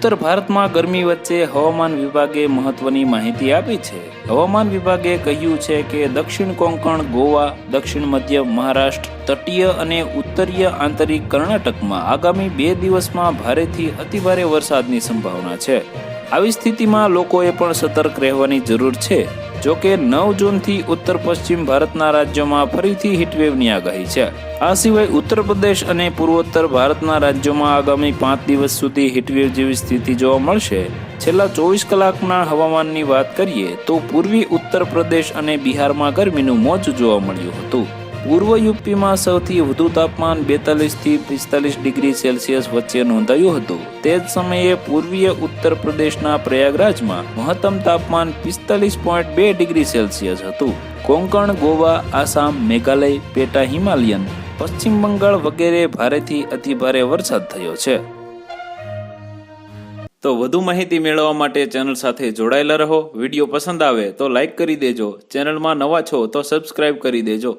ઉત્તર ભારતમાં ગરમી વચ્ચે હવામાન વિભાગે મહત્વની માહિતી આપી છે. હવામાન વિભાગે કહ્યું છે કે દક્ષિણ કોંકણ, ગોવા, દક્ષિણ મધ્ય મહારાષ્ટ્ર, તટીય અને ઉત્તરીય આંતરિક કર્ણાટકમાં આગામી 2 દિવસમાં ભારેથી અતિભારે વરસાદની સંભાવના છે. આવી સ્થિતિમાં લોકોએ પણ સતર્ક રહેવાની જરૂર છે. જોકે 9 જૂનથી ઉત્તર પશ્ચિમ ભારતના રાજ્યોમાં ફરીથી હીટવેવની આગાહી છે. આ સિવાય ઉત્તર પ્રદેશ અને પૂર્વોત્તર ભારતના રાજ્યોમાં આગામી 5 દિવસ સુધી હીટવેવ જેવી સ્થિતિ જોવા મળશે. છેલ્લા 24 કલાકના હવામાનની વાત કરીએ તો પૂર્વી ઉત્તર પ્રદેશ અને બિહારમાં ગરમીનું મોજું જોવા મળ્યું હતું. પૂર્વ યુપીમાં સૌથી વધુ તાપમાન 42 થી 45 ડિગ્રી સેલ્સિયસ વચ્ચે નોંધાયું હતું. તે જ સમયે પૂર્વીય ઉત્તર પ્રદેશના પ્રયાગરાજમાં મહત્તમ તાપમાન 45.2 ડિગ્રી સેલ્સિયસ હતું. કોંકણ, ગોવા, આસામ, મેઘાલય, પેટા હિમાલયન, પશ્ચિમ બંગાળ વગેરે ભારેથી અતિભારે વરસાદ થયો છે. તો વધુ માહિતી મેળવવા માટે ચેનલ સાથે જોડાયેલા રહો. વિડીયો પસંદ આવે તો લાઈક કરી દેજો. ચેનલમાં નવા છો તો સબસ્ક્રાઇબ કરી દેજો.